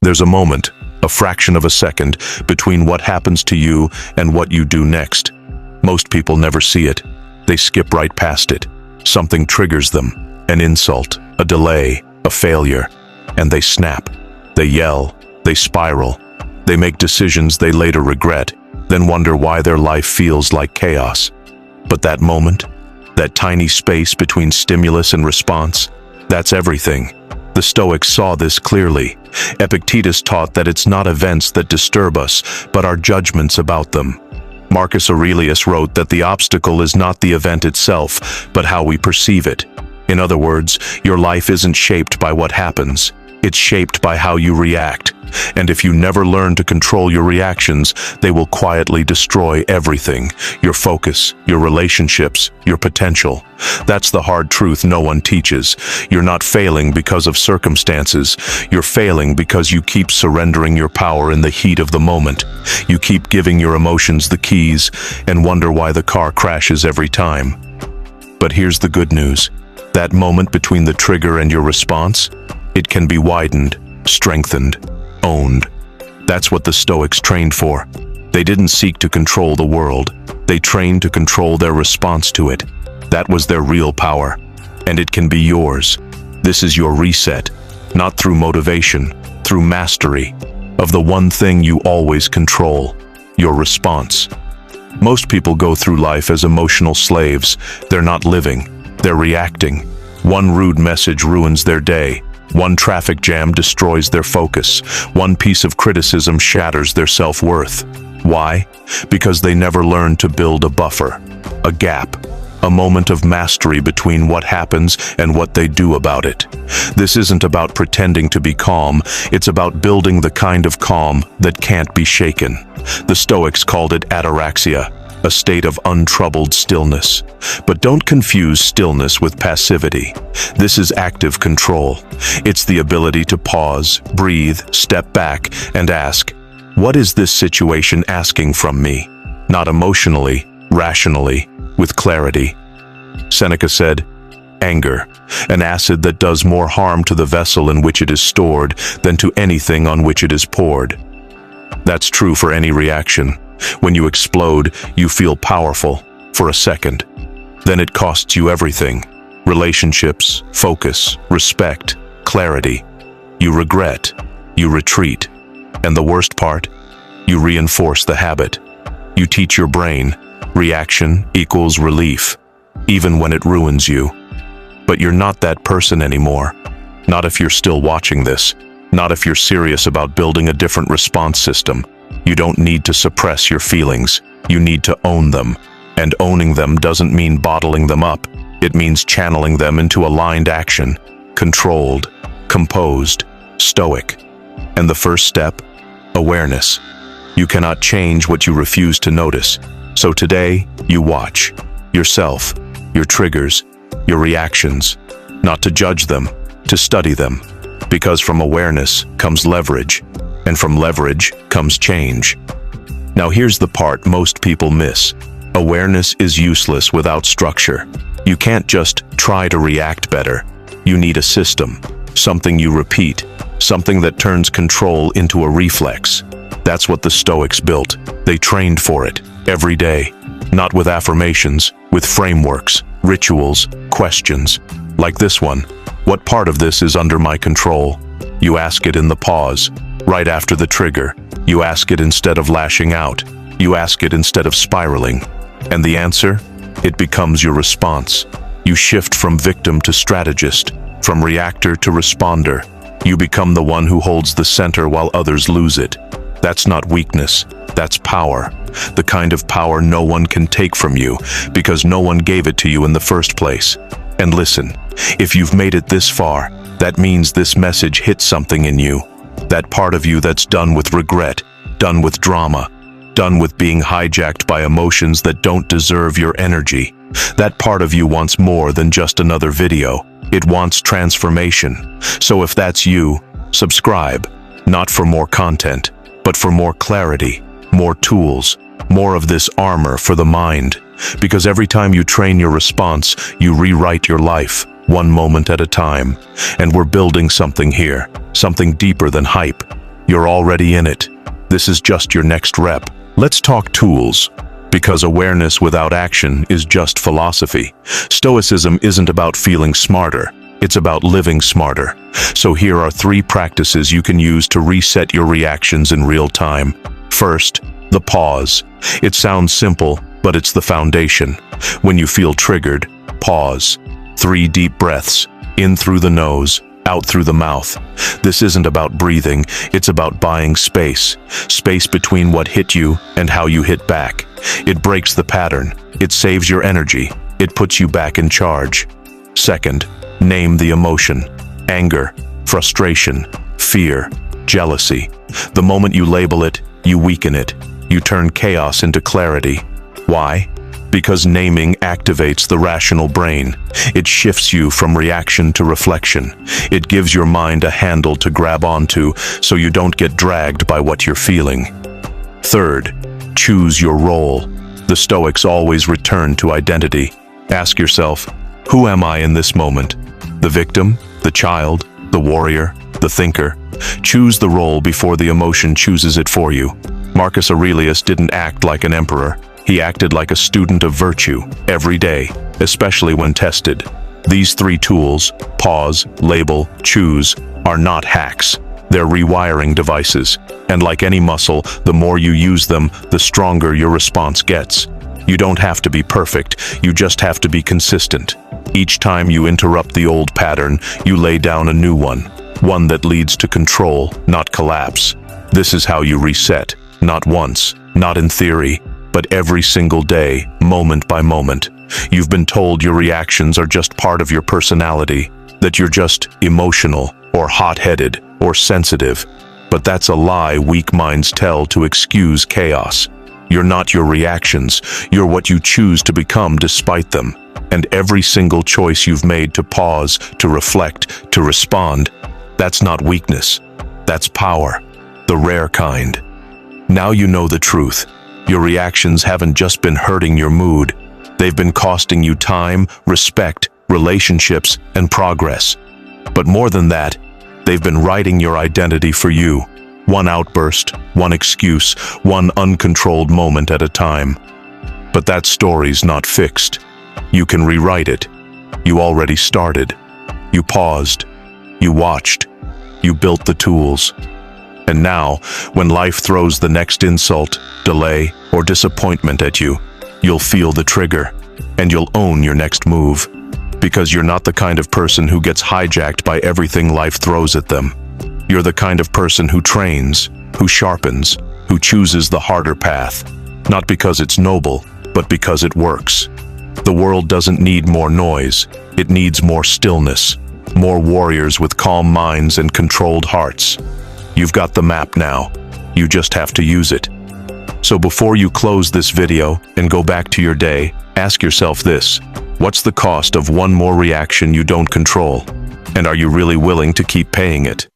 There's a moment, a fraction of a second, between what happens to you and what you do next. Most people never see it. They skip right past it. Something triggers them, an insult, a delay, a failure, and they snap. They yell, they spiral. They make decisions they later regret, then wonder why their life feels like chaos. But that moment, that tiny space between stimulus and response, that's everything. The Stoics saw this clearly. Epictetus taught that it's not events that disturb us, but our judgments about them. Marcus Aurelius wrote that the obstacle is not the event itself, but how we perceive it. In other words, your life isn't shaped by what happens. It's shaped by how you react. And if you never learn to control your reactions, they will quietly destroy everything. Your focus, your relationships, your potential. That's the hard truth no one teaches. You're not failing because of circumstances. You're failing because you keep surrendering your power in the heat of the moment. You keep giving your emotions the keys and wonder why the car crashes every time. But here's the good news. That moment between the trigger and your response, it can be widened, strengthened, owned. That's what the Stoics trained for. They didn't seek to control the world. They trained to control their response to it. That was their real power. And it can be yours. This is your reset, not through motivation, through mastery of the one thing you always control, your response. Most people go through life as emotional slaves. They're not living. They're reacting. One rude message ruins their day. One traffic jam destroys their focus. One piece of criticism shatters their self-worth. Why? Because they never learned to build a buffer, a gap, a moment of mastery between what happens and what they do about it. This isn't about pretending to be calm. It's about building the kind of calm that can't be shaken. The Stoics called it ataraxia, a state of untroubled stillness. But don't confuse stillness with passivity. This is active control. It's the ability to pause, breathe, step back, and ask, what is this situation asking from me? Not emotionally, rationally, with clarity. Seneca said, anger, an acid that does more harm to the vessel in which it is stored than to anything on which it is poured. That's true for any reaction. When you explode, you feel powerful for a second. Then it costs you everything. Relationships, focus, respect, clarity. You regret, you retreat. And the worst part, you reinforce the habit. You teach your brain, reaction equals relief, even when it ruins you. But you're not that person anymore. Not if you're still watching this. Not if you're serious about building a different response system. You don't need to suppress your feelings. You need to own them. And owning them doesn't mean bottling them up. It means channeling them into aligned action, controlled, composed, stoic. And the first step? Awareness. You cannot change what you refuse to notice. So today, you watch yourself, your triggers, your reactions, not to judge them, to study them. Because from awareness comes leverage, and from leverage comes change. Now here's the part most people miss. Awareness is useless without structure. You can't just try to react better. You need a system, something you repeat, something that turns control into a reflex. That's what the Stoics built. They trained for it, every day. Not with affirmations, with frameworks, rituals, questions. Like this one, what part of this is under my control? You ask it in the pause, right after the trigger. You ask it instead of lashing out. You ask it instead of spiraling. And the answer? It becomes your response. You shift from victim to strategist, from reactor to responder. You become the one who holds the center while others lose it. That's not weakness, that's power. The kind of power no one can take from you, because no one gave it to you in the first place. And listen, if you've made it this far, that means this message hit something in you. That part of you that's done with regret, done with drama, done with being hijacked by emotions that don't deserve your energy. That part of you wants more than just another video. It wants transformation. So if that's you, subscribe, not for more content, but for more clarity, more tools, more of this armor for the mind. Because every time you train your response, you rewrite your life, one moment at a time. And we're building something here, something deeper than hype. You're already in it. This is just your next rep. Let's talk tools. Because awareness without action is just philosophy. Stoicism isn't about feeling smarter. It's about living smarter. So here are 3 practices you can use to reset your reactions in real time. First, the pause. It sounds simple, but it's the foundation. When you feel triggered, pause. 3 deep breaths, in through the nose, out through the mouth. This isn't about breathing, it's about buying space. Space between what hit you and how you hit back. It breaks the pattern. It saves your energy. It puts you back in charge. Second, name the emotion. Anger, frustration, fear, jealousy. The moment you label it, you weaken it. You turn chaos into clarity. Why? Because naming activates the rational brain. It shifts you from reaction to reflection. It gives your mind a handle to grab onto so you don't get dragged by what you're feeling. Third, choose your role. The Stoics always return to identity. Ask yourself, who am I in this moment? The victim, the child, the warrior, the thinker. Choose the role before the emotion chooses it for you. Marcus Aurelius didn't act like an emperor. He acted like a student of virtue every day, especially when tested. These 3 tools, pause, label, choose, are not hacks. They're rewiring devices. And like any muscle, the more you use them, the stronger your response gets. You don't have to be perfect, you just have to be consistent. Each time you interrupt the old pattern, you lay down a new one that leads to control, not collapse. This is how you reset, not once, not in theory, but every single day, moment by moment. You've been told your reactions are just part of your personality, that you're just emotional, or hot-headed, or sensitive. But that's a lie weak minds tell to excuse chaos. You're not your reactions, you're what you choose to become despite them. And every single choice you've made to pause, to reflect, to respond, that's not weakness. That's power, the rare kind. Now you know the truth. Your reactions haven't just been hurting your mood. They've been costing you time, respect, relationships, and progress. But more than that, they've been writing your identity for you. One outburst, one excuse, one uncontrolled moment at a time. But that story's not fixed. You can rewrite it. You already started. You paused. You watched. You built the tools. And now, when life throws the next insult, delay, or disappointment at you, you'll feel the trigger, and you'll own your next move. Because you're not the kind of person who gets hijacked by everything life throws at them. You're the kind of person who trains, who sharpens, who chooses the harder path. Not because it's noble, but because it works. The world doesn't need more noise. It needs more stillness. More warriors with calm minds and controlled hearts. You've got the map now. You just have to use it. So before you close this video and go back to your day, ask yourself this: what's the cost of one more reaction you don't control? And are you really willing to keep paying it?